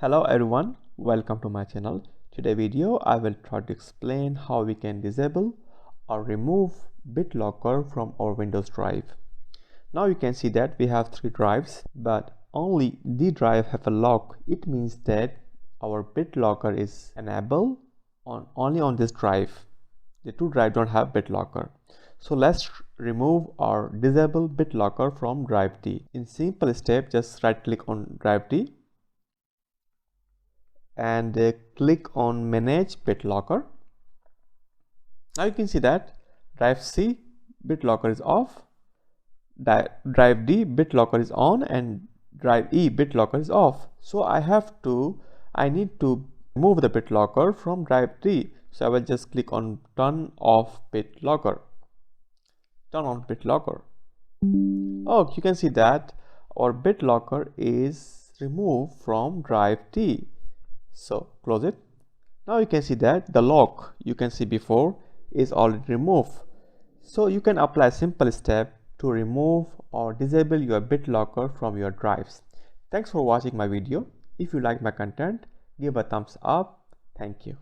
Hello everyone, welcome to my channel. Today video I will try to explain how we can disable or remove BitLocker from our Windows drive. Now you can see that we have 3 drives, but only the drive have a lock. It means that our BitLocker is enabled only on this drive. The 2 drives don't have BitLocker. So let's remove or disable BitLocker from drive D. In simple step, just right click on drive D and click on manage BitLocker. Now you can see that drive C BitLocker is off, drive D BitLocker is on, and drive E BitLocker is off. So I need to remove the BitLocker from drive D. So I will just click on turn off BitLocker. Turn on BitLocker. Oh, you can see that our BitLocker is removed from drive D. So close it. Now you can see that the lock you can see before is already removed. So you can apply a simple step to remove or disable your BitLocker from your drives. Thanks for watching my video. If you like my content, give a thumbs up. Thank you.